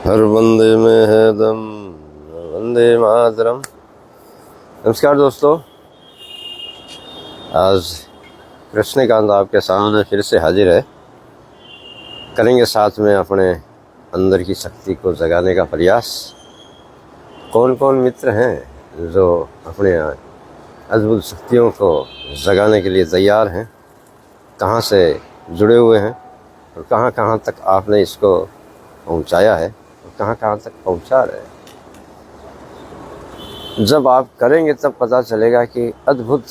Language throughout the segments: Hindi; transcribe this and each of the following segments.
हर बंदे में है दम, वंदे मातरम। नमस्कार दोस्तों, आज कृष्णकांत आपके सामने फिर से हाजिर है। करेंगे साथ में अपने अंदर की शक्ति को जगाने का प्रयास। कौन कौन मित्र हैं जो अपने अद्भुत शक्तियों को जगाने के लिए तैयार हैं, कहाँ से जुड़े हुए हैं और कहाँ कहाँ तक आपने इसको पहुँचाया है, कहाँ कहाँ तक पहुँचा रहे हैं। जब आप करेंगे तब पता चलेगा कि अद्भुत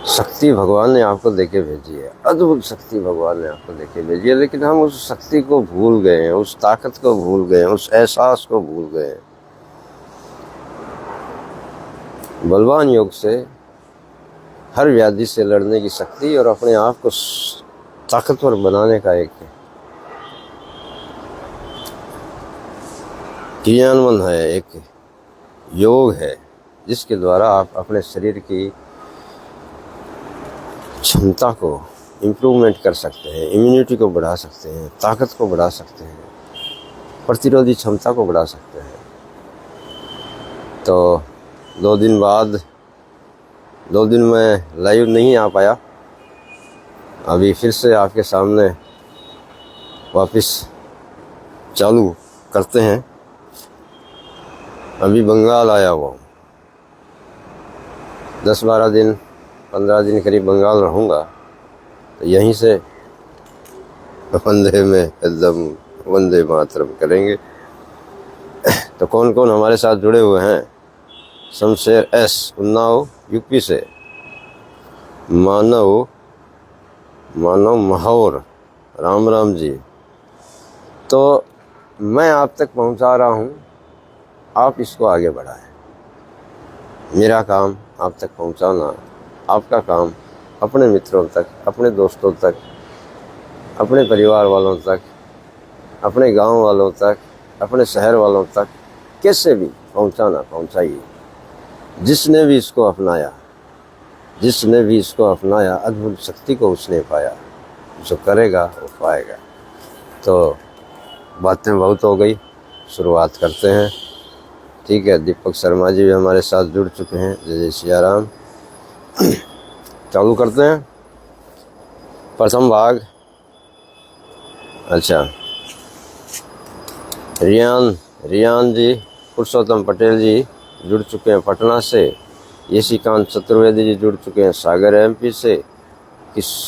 शक्ति भगवान ने आपको देके भेजी है, अद्भुत शक्ति भगवान ने आपको देके भेजी है। लेकिन हम उस शक्ति को भूल गए हैं, उस ताकत को भूल गए हैं, उस एहसास को भूल गए हैं। बलवान योग से हर व्याधि से लड़ने की शक्ति और अपने आप को ताकतवर बनाने का एक क्रियान्वयन है, एक योग है, जिसके द्वारा आप अपने शरीर की क्षमता को इम्प्रूवमेंट कर सकते हैं, इम्यूनिटी को बढ़ा सकते हैं, ताकत को बढ़ा सकते हैं, प्रतिरोधी क्षमता को बढ़ा सकते हैं। तो 2 दिन मैं लाइव नहीं आ पाया, अभी फिर से आपके सामने वापस चालू करते हैं। अभी बंगाल आया हुआ हूँ, 10-12 दिन 15 दिन करीब बंगाल रहूँगा। तो यहीं से वंदे में एकदम वंदे मातरम करेंगे। तो कौन कौन हमारे साथ जुड़े हुए हैं? शमशेर एस, उन्नाव यूपी से, मानव महावर, राम राम जी। तो मैं आप तक पहुंचा रहा हूं, आप इसको आगे बढ़ाएं। मेरा काम आप तक पहुंचाना, आपका काम अपने मित्रों तक, अपने दोस्तों तक, अपने परिवार वालों तक, अपने गांव वालों तक, अपने शहर वालों तक कैसे भी पहुंचाइए। जिसने भी इसको अपनाया अद्भुत शक्ति को उसने पाया। जो करेगा वो पाएगा। तो बातें बहुत हो गई, शुरुआत करते हैं। ठीक है, दीपक शर्मा जी भी हमारे साथ जुड़ चुके हैं। जय जय सिया राम। चालू करते हैं प्रथम भाग। अच्छा, रियान जी, पुरुषोत्तम पटेल जी जुड़ चुके हैं पटना से। यशीकांत चतुर्वेदी जी जुड़ चुके हैं सागर एमपी से।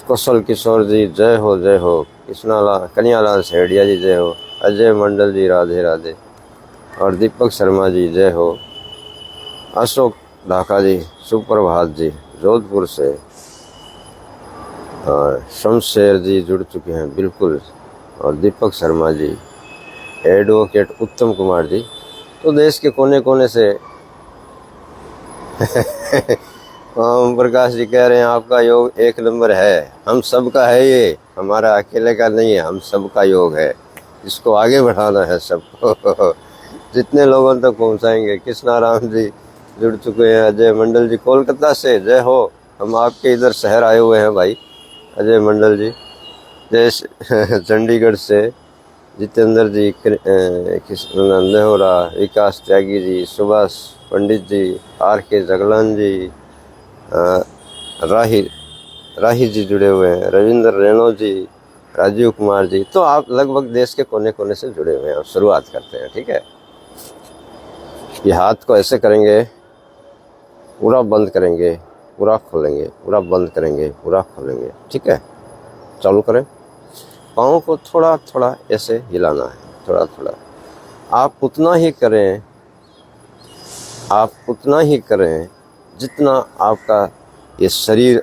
कौशल किशोर जी जय हो जय हो। कन्यालाल सेड़िया जी जय हो। अजय मंडल जी राधे राधे। और दीपक शर्मा जी जय हो। अशोक ढाका जी सुप्रभात जी जोधपुर से। और शमशेर जी जुड़ चुके हैं बिल्कुल। और दीपक शर्मा जी, एडवोकेट उत्तम कुमार जी। तो देश के कोने कोने से ओम प्रकाश जी कह रहे हैं आपका योग 1 नंबर है। हम सबका है, ये हमारा अकेले का नहीं है, हम सबका योग है। इसको आगे बढ़ाना है सबको। जितने लोगों तक पहुंचाएंगे। कृष्णाराम जी जुड़ चुके हैं। अजय मंडल जी कोलकाता से जय हो। हम आपके इधर शहर आए हुए हैं भाई अजय मंडल जी। जय चंडीगढ़ से जितेंद्र जी, नेहोरा, विकास त्यागी जी, सुभाष पंडित जी, RK जगलान जी, राही जी जुड़े हुए हैं, रविंद्र रेणु जी, राजीव कुमार जी। तो आप लगभग देश के कोने कोने से जुड़े हुए हैं। और शुरुआत करते हैं। ठीक है, ये हाथ को ऐसे करेंगे, पूरा बंद करेंगे, पूरा खोलेंगे, पूरा बंद करेंगे, पूरा खोलेंगे। ठीक है, चालू करें। पाँव को थोड़ा थोड़ा ऐसे हिलाना है, थोड़ा थोड़ा। आप उतना ही करें जितना आपका ये शरीर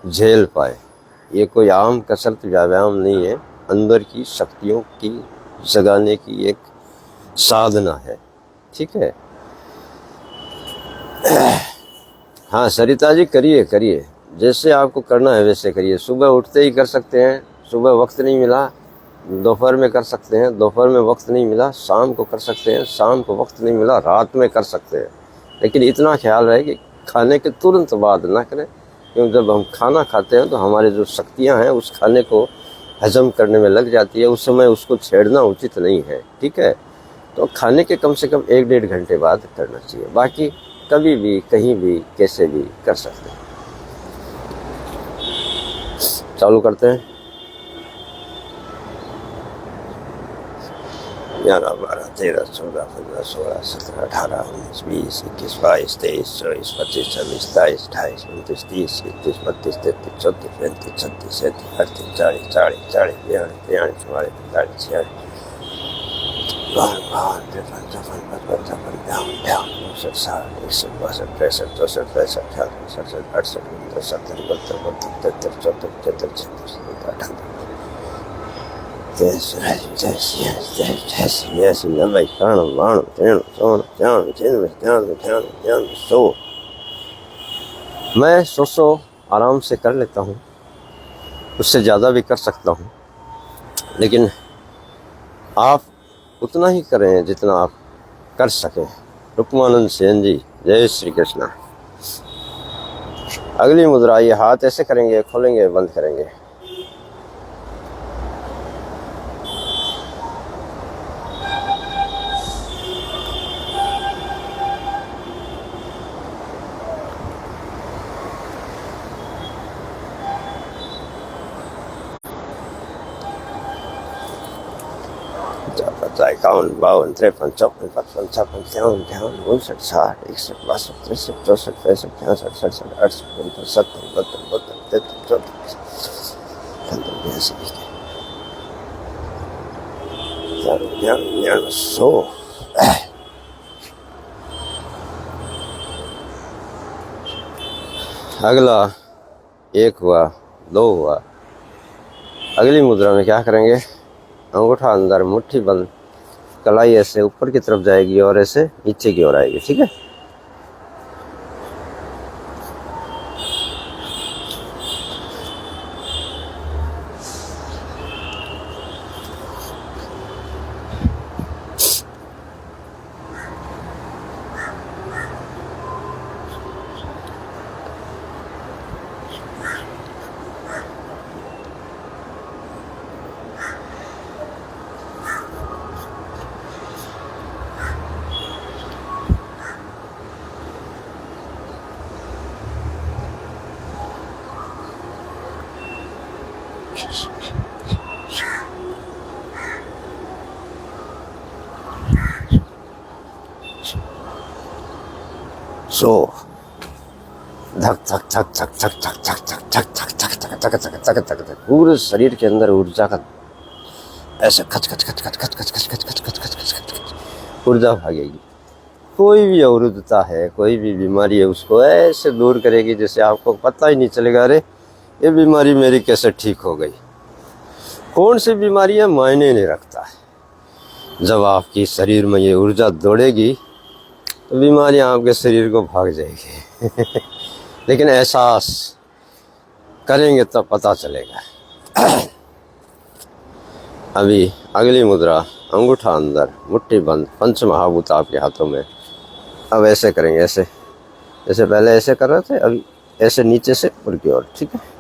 झेल पाए। ये कोई आम कसरत व्यायाम नहीं है, अंदर की शक्तियों की जगाने की एक साधना है। ठीक है। हाँ सरिता जी, करिए जैसे आपको करना है वैसे करिए। सुबह उठते ही कर सकते हैं, सुबह वक्त नहीं मिला दोपहर में कर सकते हैं, दोपहर में वक्त नहीं मिला शाम को कर सकते हैं, शाम को वक्त नहीं मिला रात में कर सकते हैं। लेकिन इतना ख्याल रहे कि खाने के तुरंत बाद ना करें, क्योंकि जब हम खाना खाते हैं तो हमारी जो शक्तियां हैं उस खाने को हजम करने में लग जाती है, उस समय उसको छेड़ना उचित नहीं है, ठीक है। तो खाने के कम से कम 1-1.5 घंटे बाद करना चाहिए, बाकी कभी भी कहीं भी कैसे भी कर सकते हैं। चालू करते हैं। 11, 12, 13, 14, 15, 16, 17, 18, 19, 20, 21, 22, 23, 24, 25, 26, 27, 28, 29, 30, 31, 32, 33, 34, 35, 36, 37, 38, 40, 40, 40, 42, 43, 44, 45, 46, 52, 53, 54, 55, 56, 57, 58, 59, 60, 61, 62, 63, 64, 65, 66, 67, 68, 69, 70, 72, 73, 74, 75, 76, 78, मैं 100 आराम से कर लेता हूँ, उससे ज़्यादा भी कर सकता हूँ, लेकिन आप उतना ही करें जितना आप कर सकें। रुक्मानंद सेन जी, जय श्री कृष्णा। अगली मुद्रा, ये हाथ ऐसे करेंगे, खोलेंगे, बंद करेंगे। इक्यावन, 52, 53, 54, 55, 56, 57, 58, 59, 60, 61, 62, 63, 64, 65, 66, 67, 68, 69, 70, 72, 73, 100। अगला 1 हुआ, 2 हुआ। अगली मुद्रा में क्या करेंगे, अंगूठा अंदर, मुट्ठी बंद, कलाई ऐसे ऊपर की तरफ जाएगी और ऐसे नीचे की ओर आएगी, ठीक है। सो धक धक धक धक धक धक धक धक धक धक धक धक धक धक धक धक धक, पूरे शरीर के अंदर ऊर्जा का ऐसे खच खच खच खच खच खच खच खच खच खच खच खच खच ऊर्जा भागेगी। कोई भी अवरुद्धता है, कोई भी बीमारी है, उसको ऐसे दूर करेगी जैसे आपको पता ही नहीं चलेगा, अरे ये बीमारी मेरी कैसे ठीक हो गई। कौन सी बीमारी है मायने नहीं रखता है। जब आपकी शरीर में ये ऊर्जा दौड़ेगी तो बीमारियां आपके शरीर को भाग जाएगी। लेकिन एहसास करेंगे तब पता चलेगा। अभी अगली मुद्रा, अंगूठा अंदर, मुट्ठी बंद, पंच महाभूत आपके हाथों में। अब ऐसे करेंगे, ऐसे जैसे पहले ऐसे कर रहे थे, अभी ऐसे नीचे से ऊपर की ओर, ठीक है।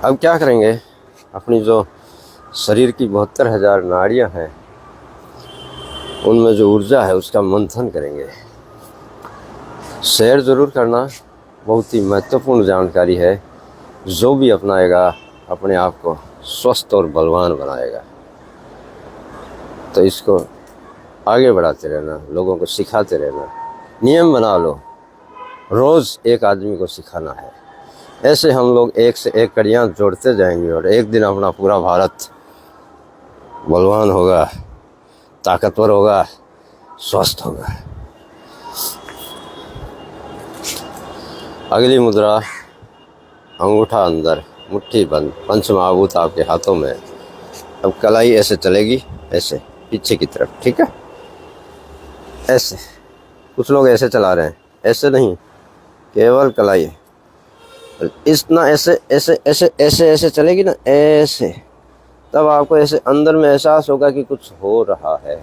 अब क्या करेंगे, अपनी जो शरीर की 72,000 नाड़ियां हैं, उनमें जो ऊर्जा है उसका मंथन करेंगे। सैर जरूर करना, बहुत ही महत्वपूर्ण जानकारी है। जो भी अपनाएगा अपने आप को स्वस्थ और बलवान बनाएगा। तो इसको आगे बढ़ाते रहना, लोगों को सिखाते रहना। नियम बना लो, रोज़ एक आदमी को सिखाना है। ऐसे हम लोग एक से एक कड़ियाँ जोड़ते जाएंगे और एक दिन अपना पूरा भारत बलवान होगा, ताकतवर होगा, स्वस्थ होगा। अगली मुद्रा, अंगूठा अंदर, मुट्ठी बंद, पंच महाभूत आपके हाथों में। अब कलाई ऐसे चलेगी, ऐसे पीछे की तरफ, ठीक है। ऐसे कुछ लोग ऐसे चला रहे हैं, ऐसे नहीं, केवल कलाई। इस ना ऐसे ऐसे ऐसे ऐसे ऐसे चलेगी ना, ऐसे, तब आपको ऐसे अंदर में एहसास होगा कि कुछ हो रहा है।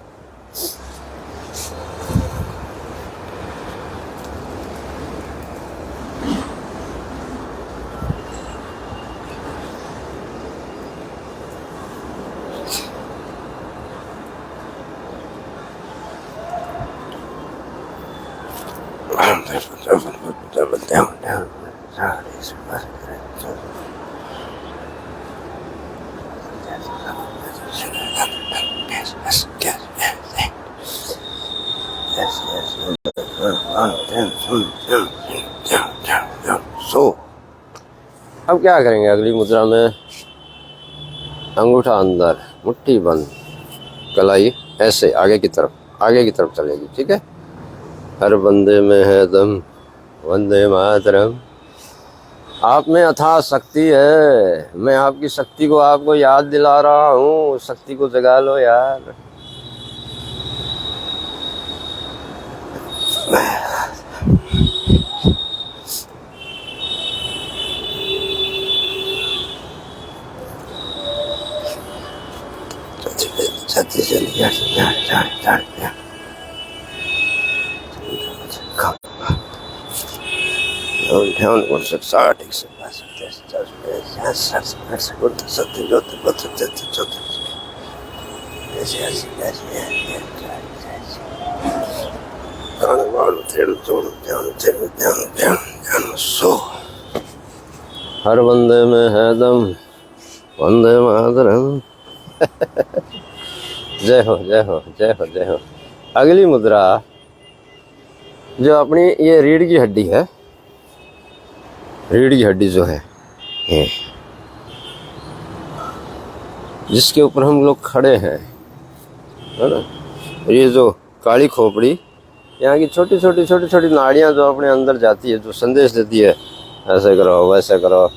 सो अब क्या करेंगे अगली मुद्रा में? अंगूठा अंदर, मुट्ठी बंद, कलाई ऐसे आगे की तरफ चलेगी, ठीक है। हर बंदे में है दम, वंदे मातरम। आप में अथाह शक्ति है, मैं आपकी शक्ति को आपको याद दिला रहा हूँ। शक्ति को जगा लो यार। ध्यान कर सो। हर बंदे में है दम, वंदे मातरम। जय हो जय हो जय हो जय हो। अगली मुद्रा, जो अपनी ये रीढ़ की हड्डी है, रीढ़ की हड्डी जो है ये, जिसके ऊपर हम लोग खड़े हैं, है ना। ये जो काली खोपड़ी, यहाँ की छोटी छोटी नाड़ियाँ जो अपने अंदर जाती है, जो संदेश देती है, ऐसे करो वैसे करो,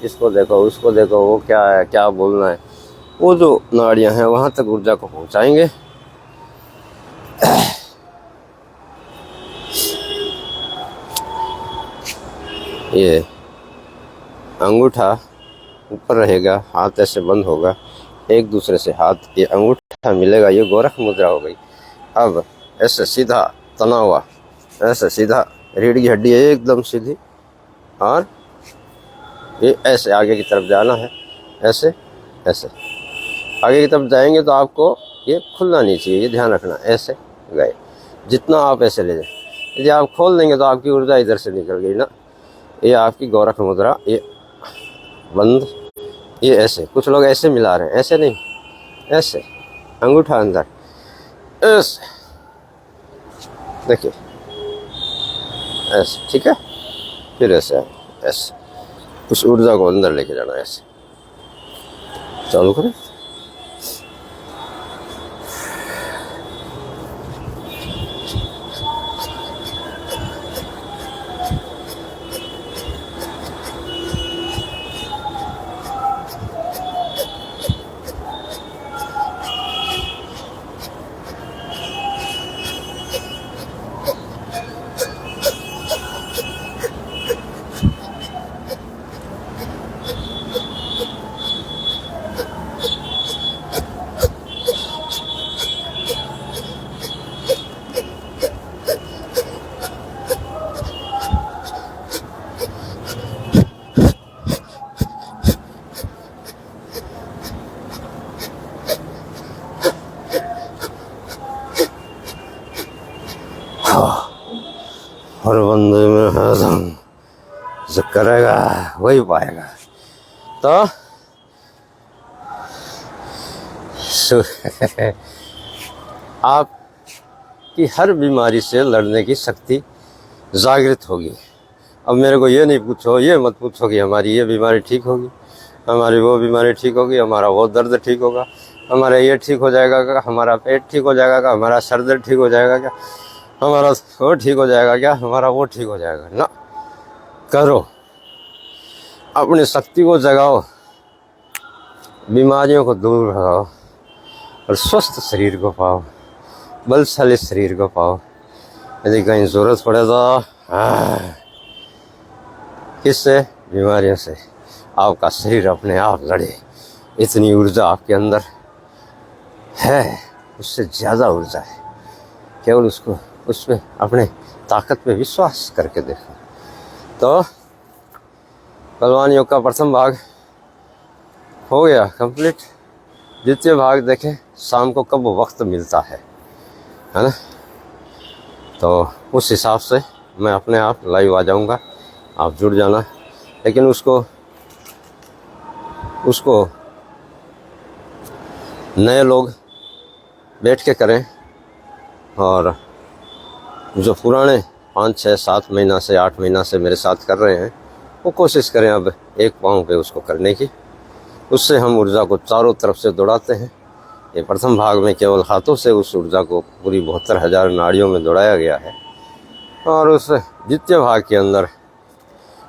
इसको देखो उसको देखो, वो क्या है, क्या बोलना है, वो जो नाड़ियाँ हैं वहाँ तक ऊर्जा को पहुँचाएंगे। ये अंगूठा ऊपर रहेगा, हाथ ऐसे बंद होगा, एक दूसरे से हाथ, ये अंगूठा मिलेगा, ये गोरख मुद्रा हो गई। अब ऐसे सीधा तना हुआ, ऐसे सीधा रीढ़ की हड्डी एकदम सीधी, और ये ऐसे आगे की तरफ जाना है, ऐसे ऐसे आगे की तरफ जाएंगे तो आपको ये खुलना नहीं चाहिए, ये ध्यान रखना। ऐसे गए, जितना आप ऐसे ले जाए, यदि आप खोल देंगे तो आपकी ऊर्जा इधर से निकल गई ना। ये आपकी गोरख मुद्रा, ये बंद, ये ऐसे। कुछ लोग ऐसे मिला रहे हैं, ऐसे नहीं, ऐसे अंगूठा अंदर, ऐसे देखिए, ऐसे, ठीक है। फिर ऐसे ऐसे उस ऊर्जा को अंदर लेके जाना, ऐसे चालू करें। हर बंदे में है दम, जो करेगा वही पाएगा। तो आपकी हर बीमारी से लड़ने की शक्ति जागृत होगी। अब मेरे को ये नहीं पूछो, ये मत पूछो कि हमारी ये बीमारी ठीक होगी, हमारी वो बीमारी ठीक होगी, हमारा वो दर्द ठीक होगा। हमारा ये ठीक हो जाएगा क्या, हमारा पेट ठीक हो जाएगा क्या, हमारा सर दर्द ठीक हो जाएगा क्या, हमारा वो ठीक हो जाएगा क्या, हमारा वो ठीक हो जाएगा ना। करो, अपनी शक्ति को जगाओ, बीमारियों को दूर भगाओ और स्वस्थ शरीर को पाओ, बलशाली शरीर को पाओ। यदि कहीं ज़रूरत पड़े तो किससे, बीमारियों से आपका शरीर अपने आप लड़े। इतनी ऊर्जा आपके अंदर है, उससे ज़्यादा ऊर्जा है। केवल उसको उस पर अपने ताकत पे विश्वास करके देखो। तो बलवान योग का प्रथम भाग हो गया कंप्लीट। द्वितीय भाग देखें शाम को कब वक्त मिलता है ना। तो उस हिसाब से मैं अपने आप लाइव आ जाऊंगा, आप जुड़ जाना। लेकिन उसको नए लोग बैठ के करें और जो पुराने 5, 6, 7 महीना से 8 महीना से मेरे साथ कर रहे हैं वो कोशिश करें अब एक पाँव पे उसको करने की। उससे हम ऊर्जा को चारों तरफ से दौड़ाते हैं। ये प्रथम भाग में केवल हाथों से उस ऊर्जा को पूरी 72,000 नाड़ियों में दौड़ाया गया है, और उस द्वितीय भाग के अंदर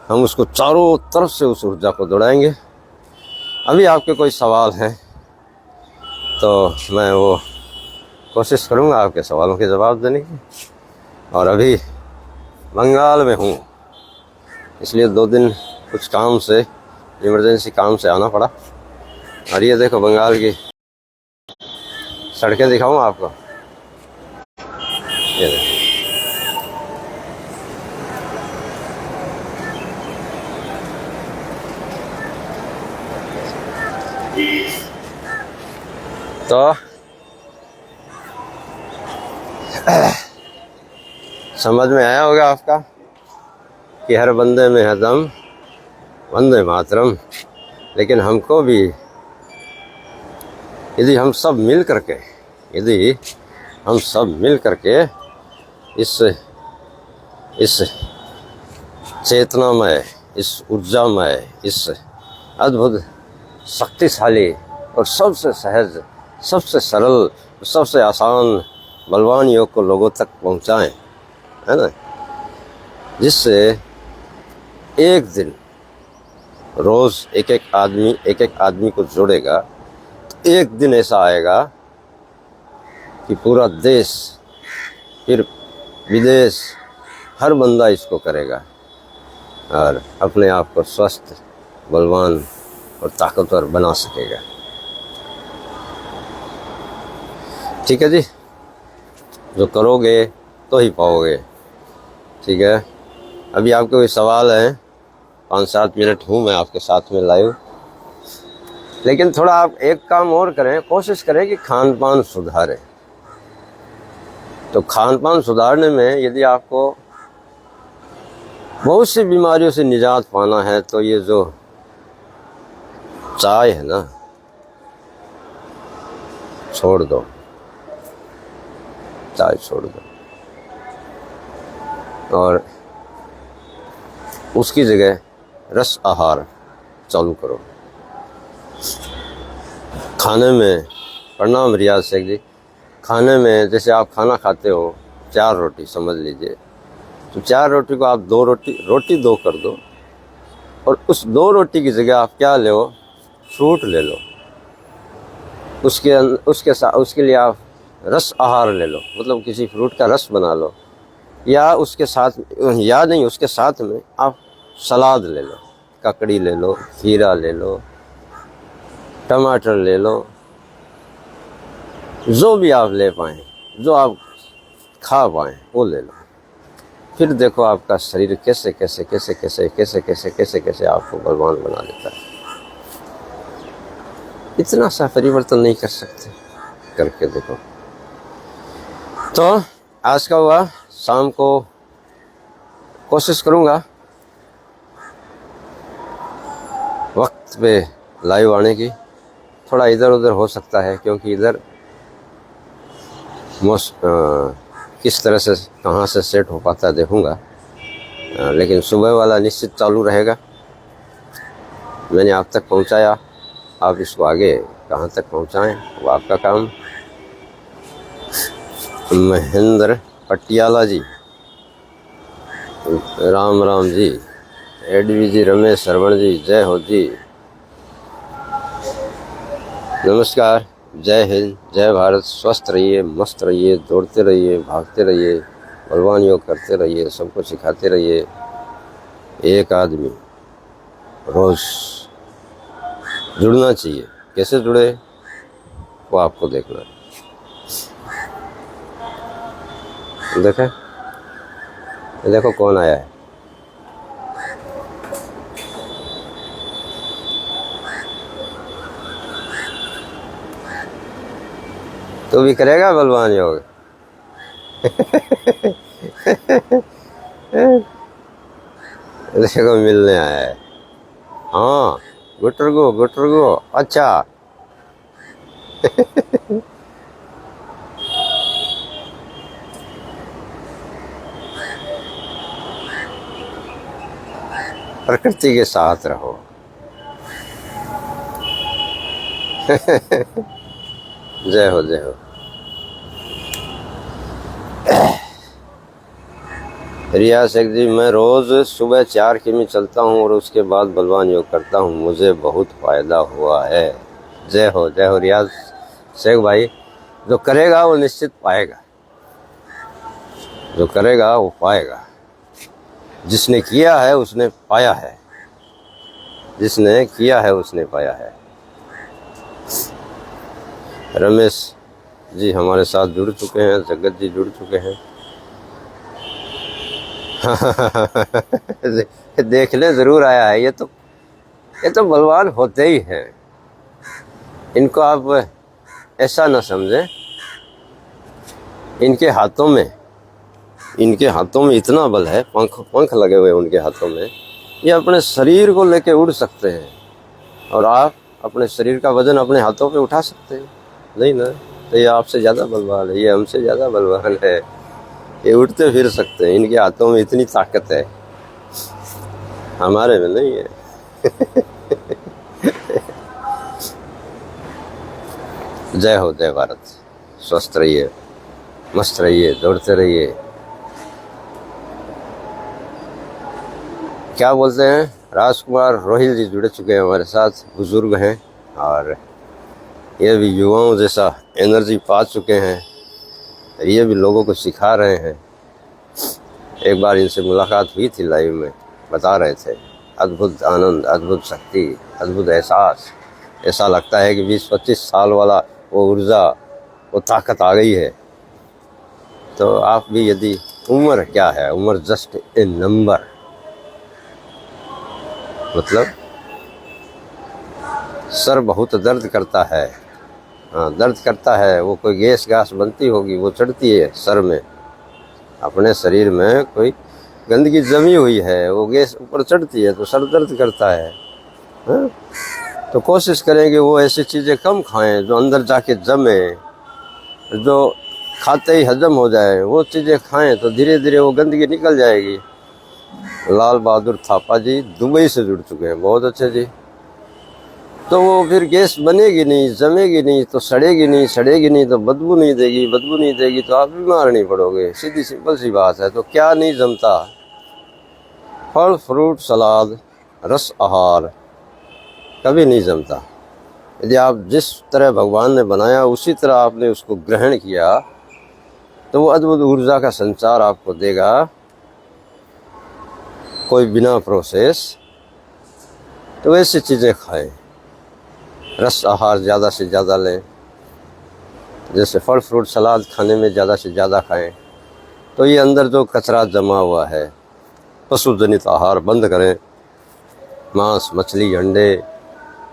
हम उसको चारों तरफ से उस ऊर्जा को दौड़ाएंगे। अभी आपके कोई सवाल हैं तो मैं वो कोशिश करूँगा आपके सवालों के जवाब देने की। और अभी बंगाल में हूँ, इसलिए 2 दिन कुछ काम से, इमरजेंसी काम से आना पड़ा। और ये देखो बंगाल की सड़कें दिखाऊँ आपको, ये देखो। तो समझ में आया होगा आपका कि हर बंदे में है दम, वंदे मातरम। लेकिन हमको भी यदि हम सब मिल करके इस चेतनामय, इस ऊर्जामय, इस अद्भुत शक्तिशाली और सबसे सहज, सबसे सरल, सबसे आसान बलवान योग को लोगों तक पहुंचाएं, है ना। जिससे एक दिन रोज़ एक एक आदमी को जोड़ेगा, तो एक दिन ऐसा आएगा कि पूरा देश, फिर विदेश, हर बंदा इसको करेगा और अपने आप को स्वस्थ, बलवान और ताकतवर बना सकेगा। ठीक है जी, जो करोगे तो ही पाओगे। ठीक है, अभी आपके कोई सवाल है? 5-7 मिनट हूँ मैं आपके साथ में लाइव। लेकिन थोड़ा आप एक काम और करें, कोशिश करें कि खान पान सुधारें। तो खान पान सुधारने में यदि आपको बहुत सी बीमारियों से निजात पाना है तो ये जो चाय है ना, छोड़ दो, चाय छोड़ दो और उसकी जगह रस आहार चालू करो। खाने में, प्रणाम रियाज शेख जी, खाने में जैसे आप खाना खाते हो 4 रोटी समझ लीजिए, तो 4 रोटी को आप 2 रोटी 2 कर दो, और उस 2 रोटी की जगह आप क्या ले लो, फ्रूट ले लो। उसके लिए आप रस आहार ले लो, मतलब किसी फ्रूट का रस बना लो, या उसके साथ में आप सलाद ले लो, ककड़ी ले लो, खीरा ले लो, टमाटर ले लो, जो भी आप ले पाएँ, जो आप खा पाएँ वो ले लो। फिर देखो आपका शरीर कैसे कैसे आपको बलवान बना देता है। इतना सा परिवर्तन नहीं कर सकते, करके देखो। तो आज का हुआ, शाम को कोशिश करूँगा वक्त पे लाइव आने की। थोड़ा इधर उधर हो सकता है क्योंकि इधर किस तरह से कहाँ से सेट हो पाता है देखूँगा, लेकिन सुबह वाला निश्चित चालू रहेगा। मैंने आप तक पहुँचाया, आप इसको आगे कहाँ तक पहुँचाएं वो आपका काम। महेंद्र पटियाला जी, राम राम जी। एडवी जी, रमेश श्रवण जी, जय हो जी, नमस्कार, जय हिंद, जय भारत। स्वस्थ रहिए, मस्त रहिए, दौड़ते रहिए, भागते रहिए, बलवान योग करते रहिए, सबको सिखाते रहिए। एक आदमी रोज जुड़ना चाहिए। कैसे जुड़े वो आपको देखना है। देखें, देखो कौन आया है। तू भी करेगा बलवान योग? देखो मिलने आया है। हाँ, गुटरगो, अच्छा। प्रकृति के साथ रहो। जय हो, जय हो। रिया शेख जी, मैं रोज सुबह 4 किमी चलता हूँ और उसके बाद बलवान योग करता हूँ, मुझे बहुत फायदा हुआ है। जय हो, जय हो रियाज शेख भाई। जो करेगा वो निश्चित पाएगा, जो करेगा वो पाएगा। जिसने किया है उसने पाया है, जिसने किया है उसने पाया है। रमेश जी हमारे साथ जुड़ चुके हैं, जगत जी जुड़ चुके हैं। देखने जरूर आया है। ये तो बलवान होते ही हैं। इनको आप ऐसा ना समझें, इनके हाथों में इतना बल है, पंख लगे हुए उनके हाथों में। ये अपने शरीर को लेके उड़ सकते हैं और आप अपने शरीर का वजन अपने हाथों पे उठा सकते हैं। नहीं ना? तो ये आपसे ज़्यादा बलवान है, ये हमसे ज़्यादा बलवान है। ये उड़ते फिर सकते हैं, इनके हाथों में इतनी ताकत है, हमारे में नहीं है। जय हो, जय भारत। स्वस्थ रहिए, मस्त रहिए, दौड़ते रहिए। क्या बोलते हैं, राजकुमार रोहिल जी जुड़े चुके हैं हमारे साथ, बुजुर्ग हैं और ये भी युवाओं जैसा एनर्जी पा चुके हैं। ये भी लोगों को सिखा रहे हैं। एक बार इनसे मुलाकात हुई थी लाइव में, बता रहे थे अद्भुत आनंद, अद्भुत शक्ति, अद्भुत एहसास। ऐसा लगता है कि 20-25 साल वाला वो ऊर्जा, वो ताकत आ गई है। तो आप भी, यदि उम्र क्या है, उम्र जस्ट ए नंबर, मतलब सर बहुत दर्द करता है। हाँ, दर्द करता है, वो कोई गैस बनती होगी, वो चढ़ती है सर में। अपने शरीर में कोई गंदगी जमी हुई है, वो गैस ऊपर चढ़ती है तो सर दर्द करता है। हाँ? तो कोशिश करें कि वो ऐसी चीज़ें कम खाएं जो अंदर जाके जमे, जो खाते ही हजम हो जाए, वो चीज़ें खाएं तो धीरे धीरे वो गंदगी निकल जाएगी। लाल बहादुर थापा जी दुबई से जुड़ चुके हैं, बहुत अच्छे जी। तो वो फिर गैस बनेगी नहीं, जमेगी नहीं तो सड़ेगी नहीं तो बदबू नहीं देगी तो आप बीमार नहीं पड़ोगे। सीधी सिंपल सी बात है। तो क्या नहीं जमता? फल, फ्रूट, सलाद, रस आहार कभी नहीं जमता। यदि आप जिस तरह भगवान ने बनाया उसी तरह आपने उसको ग्रहण किया तो वो अद्भुत ऊर्जा का संचार आपको देगा, कोई बिना प्रोसेस। तो ऐसी चीज़ें खाएं, रस आहार ज़्यादा से ज़्यादा लें, जैसे फल, फ्रूट, सलाद खाने में ज़्यादा से ज़्यादा खाएं। तो ये अंदर जो कचरा जमा हुआ है, पशु जनित आहार बंद करें, मांस, मछली, अंडे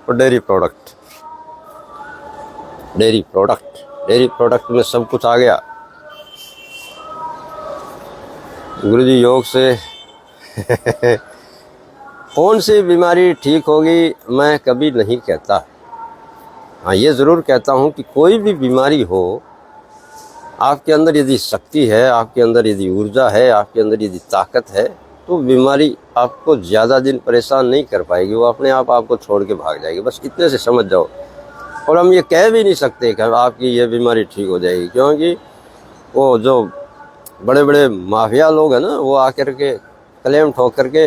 और डेयरी प्रोडक्ट में सब कुछ आ गया। गुरुजी योग से कौन सी बीमारी ठीक होगी मैं कभी नहीं कहता। हाँ, ये ज़रूर कहता हूँ कि कोई भी बीमारी हो, आपके अंदर यदि शक्ति है, आपके अंदर यदि ऊर्जा है, आपके अंदर यदि ताकत है, तो बीमारी आपको ज़्यादा दिन परेशान नहीं कर पाएगी। वो अपने आप आपको छोड़ के भाग जाएगी। बस इतने से समझ जाओ। और हम ये कह भी नहीं सकते कि आपकी ये बीमारी ठीक हो जाएगी, क्योंकि वो जो बड़े बड़े माफिया लोग हैं ना, वो आकर के क्लेम ठोक करके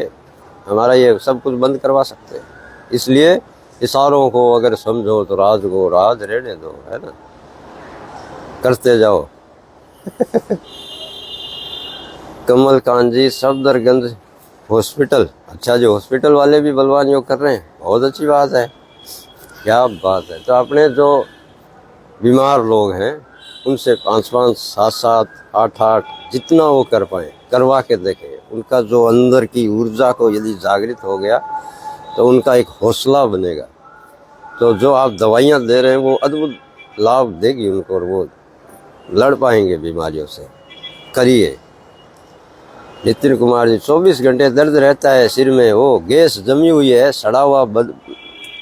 हमारा ये सब कुछ बंद करवा सकते हैं। इसलिए इशारों को अगर समझो तो राज को राज रहने दो, है ना, करते जाओ। कमल कांत जी, सफदरगंज हॉस्पिटल। अच्छा जी, हॉस्पिटल वाले भी बलवान योग कर रहे हैं, बहुत अच्छी बात है, क्या बात है। तो अपने जो बीमार लोग हैं उनसे 5-5, 7-7, 8-8 जितना वो कर पाए करवा के देखें। उनका जो अंदर की ऊर्जा को यदि जागृत हो गया तो उनका एक हौसला बनेगा। तो जो आप दवाइयाँ दे रहे हैं वो अद्भुत लाभ देगी उनको, और वो लड़ पाएंगे बीमारियों से। करिए। नितिन कुमार जी, 24 घंटे दर्द रहता है सिर में, वो गैस जमी हुई है, सड़ा हुआ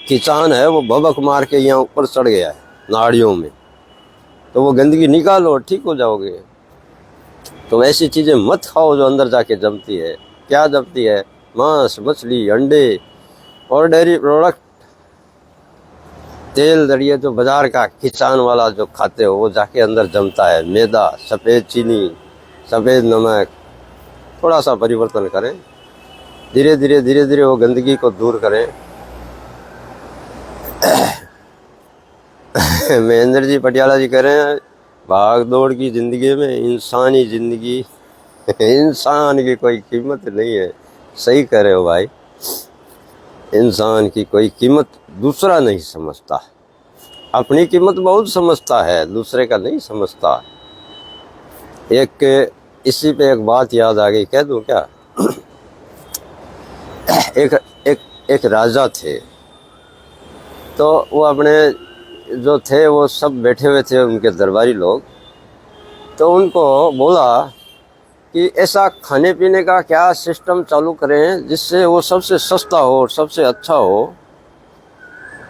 किचान है, वो भभक मार के यहाँ ऊपर चढ़ गया है नाड़ियों में, तो वो गंदगी निकालो, ठीक हो जाओगे। तो ऐसी चीज़ें मत खाओ जो अंदर जाके जमती है। क्या जमती है? मांस, मछली, अंडे और डेयरी प्रोडक्ट, तेल दरिए जो बाजार का किसान वाला जो खाते हो वो जाके अंदर जमता है। मैदा, सफ़ेद चीनी, सफ़ेद नमक, थोड़ा सा परिवर्तन करें, धीरे धीरे वो गंदगी को दूर करें। महेंद्र जी पटियाला जी कह रहे हैं, भाग दौड़ की ज़िंदगी में इंसानी ज़िंदगी इंसान की कोई कीमत नहीं है। सही कह रहे हो भाई, इंसान की कोई कीमत दूसरा नहीं समझता, अपनी कीमत बहुत समझता है, दूसरे का नहीं समझता। एक इसी पे एक बात याद आ गई, कह दूं क्या? एक राजा थे, तो वो अपने जो थे वो सब बैठे हुए थे उनके दरबारी लोग, तो उनको बोला कि ऐसा खाने पीने का क्या सिस्टम चालू करें जिससे वो सबसे सस्ता हो और सबसे अच्छा हो।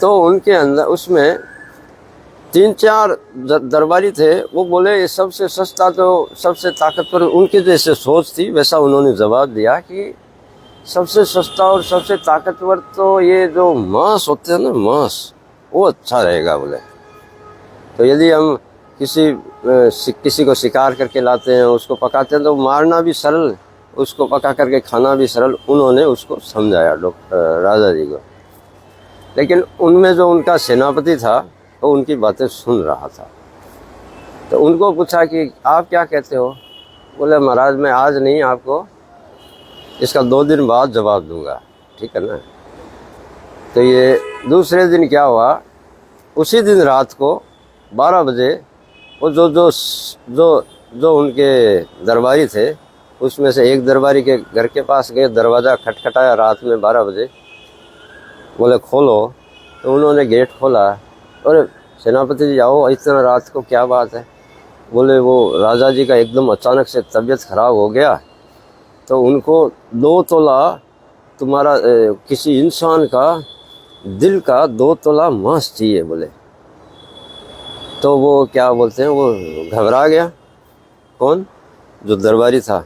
तो उनके अंदर उसमें 3-4 दरबारी थे, वो बोले ये सबसे सस्ता तो सबसे ताकतवर, उनकी जैसे सोच थी वैसा उन्होंने जवाब दिया कि सबसे सस्ता और सबसे ताकतवर तो ये जो मांस होते हैं ना, मांस, वो अच्छा रहेगा बोले। तो यदि हम किसी को शिकार करके लाते हैं, उसको पकाते हैं, तो मारना भी सरल, उसको पका करके खाना भी सरल। उन्होंने उसको समझाया राजा जी को। लेकिन उनमें जो उनका सेनापति था वो उनकी बातें सुन रहा था। तो उनको पूछा कि आप क्या कहते हो? बोले महाराज मैं आज नहीं, आपको इसका 2 दिन बाद जवाब दूंगा, ठीक है ना। तो ये दूसरे दिन क्या हुआ, उसी दिन रात को 12 बजे वो जो उनके दरबारी थे उसमें से एक दरबारी के घर के पास गए, दरवाज़ा खटखटाया रात में 12 बजे, बोले खोलो। तो उन्होंने गेट खोला, अरे सेनापति जी आओ, इतना रात को क्या बात है? बोले वो राजा जी का एकदम अचानक से तबीयत खराब हो गया, तो उनको 2 तोला तुम्हारा किसी इंसान का दिल का 2 तोला मांस चाहिए बोले। तो वो क्या बोलते हैं, वो घबरा गया। कौन? जो दरबारी था।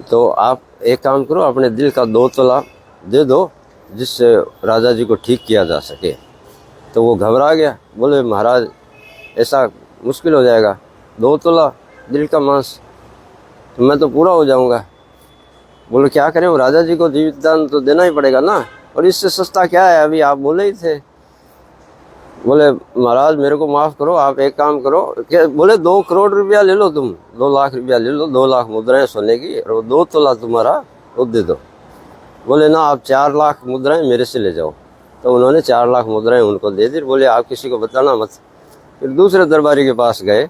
तो आप एक काम करो, अपने दिल का 2 तोला दे दो जिससे राजा जी को ठीक किया जा सके। तो वो घबरा गया, बोले महाराज ऐसा मुश्किल हो जाएगा, 2 तोला दिल का मांस, तो मैं तो पूरा हो जाऊंगा। बोले क्या करें, वो राजा जी को जीवित दान तो देना ही पड़ेगा ना, और इससे सस्ता क्या है, अभी आप बोले ही थे। बोले महाराज मेरे को माफ़ करो, आप एक काम करो, क्या बोले 2 करोड़ रुपया ले लो, तुम 2 लाख रुपया ले लो, 2 लाख मुद्राएं सोने की, और 2 तोला तुम्हारा वो दे दो। बोले ना, आप 4 लाख मुद्राएं मेरे से ले जाओ। तो उन्होंने 4 लाख मुद्राएं उनको दे दी। बोले आप किसी को बताना मत। फिर दूसरे दरबारी के पास गए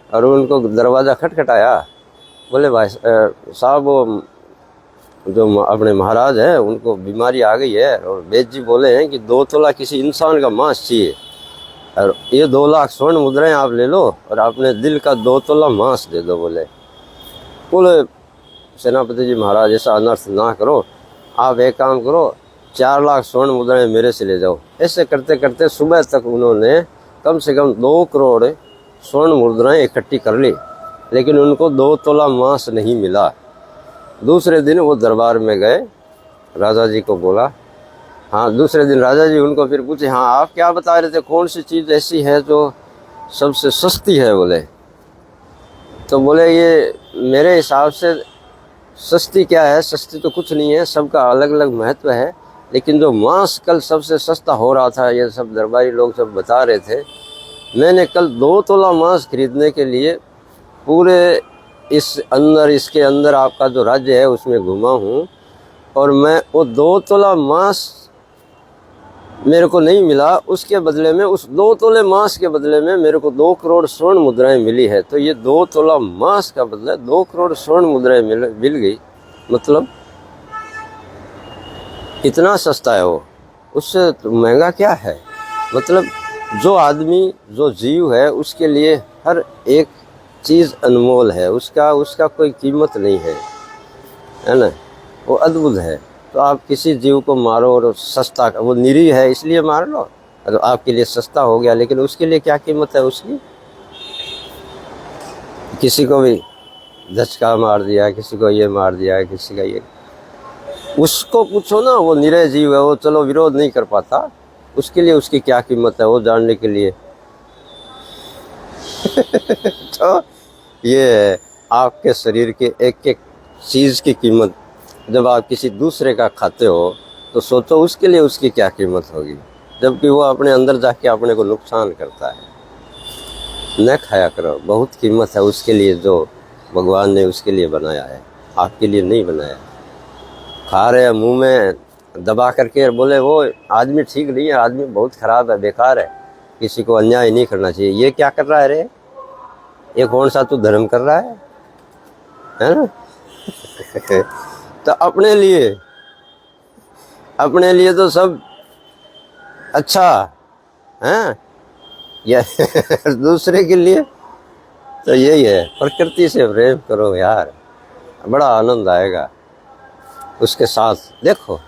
और उनको दरवाज़ा खटखटाया। बोले भाई साहब, वो जो अपने महाराज हैं उनको बीमारी आ गई है, और वेद जी बोले हैं कि 2 तोला किसी इंसान का मांस चाहिए, और ये 2 लाख स्वर्ण मुद्राएं आप ले लो और अपने दिल का 2 तोला मांस दे दो। बोले सेनापति जी महाराज ऐसा अनर्थ ना करो, आप एक काम करो, 4 लाख स्वर्ण मुद्राएं मेरे से ले जाओ। ऐसे करते करते सुबह तक उन्होंने कम से कम 2 करोड़ स्वर्ण मुद्राएं इकट्ठी कर ली, लेकिन उनको 2 तोला मांस नहीं मिला। दूसरे दिन वो दरबार में गए, राजा जी को बोला हाँ, दूसरे दिन राजा जी उनको फिर पूछे, हाँ आप क्या बता रहे थे, कौन सी चीज़ ऐसी है जो सबसे सस्ती है? बोले तो बोले ये मेरे हिसाब से सस्ती क्या है, सस्ती तो कुछ नहीं है, सबका अलग अलग महत्व है, लेकिन जो मांस कल सबसे सस्ता हो रहा था, ये सब दरबारी लोग सब बता रहे थे, मैंने कल 2 तोला मांस खरीदने के लिए पूरे इसके अंदर आपका जो राज्य है उसमें घूमा हूँ, और मैं वो 2 तोला मांस मेरे को नहीं मिला, उसके बदले में, उस 2 तोले मांस के बदले में मेरे को 2 करोड़ स्वर्ण मुद्राएं मिली है। तो ये 2 तोला मांस का बदला 2 करोड़ स्वर्ण मुद्राएं मिल गई। मतलब कितना सस्ता है वो, उससे तो महंगा क्या है। मतलब जो आदमी, जो जीव है, उसके लिए हर एक चीज़ अनमोल है, उसका कोई कीमत नहीं है ना, वो अद्भुत है। तो आप किसी जीव को मारो और सस्ता, वो निरीह है इसलिए मार लो, तो आपके लिए सस्ता हो गया, लेकिन उसके लिए क्या कीमत है उसकी। किसी को भी धचका मार दिया, किसी को ये मार दिया, किसी का ये, उसको पूछो ना, वो निरीह जीव है, वो चलो विरोध नहीं कर पाता, उसके लिए उसकी क्या कीमत है वो जानने के लिए। तो ये है आपके शरीर के एक एक चीज़ की कीमत। जब आप किसी दूसरे का खाते हो तो सोचो उसके लिए उसकी क्या कीमत होगी, जबकि वो अपने अंदर जाके अपने को नुकसान करता है। न खाया करो, बहुत कीमत है उसके लिए जो भगवान ने उसके लिए बनाया है, आपके लिए नहीं बनाया। खा रहे मुंह में दबा करके, बोले वो आदमी ठीक नहीं है, आदमी बहुत ख़राब है, बेकार है, किसी को अन्याय नहीं करना चाहिए। ये क्या कर रहा है रे, ये कौन सा तू धर्म कर रहा है ना। तो अपने लिए तो सब अच्छा है, या दूसरे के लिए तो यही है, प्रकृति से प्रेम करो यार, बड़ा आनंद आएगा उसके साथ। देखो,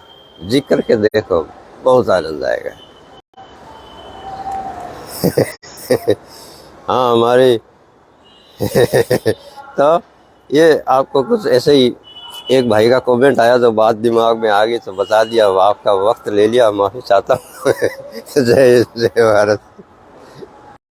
जी करके देखो, बहुत आनंद आएगा। हाँ हमारी तो ये आपको कुछ ऐसे ही एक भाई का कमेंट आया तो बात दिमाग में आ गई तो बता दिया। आपका वक्त ले लिया, माफ़ी चाहता हूँ। जय जय भारत।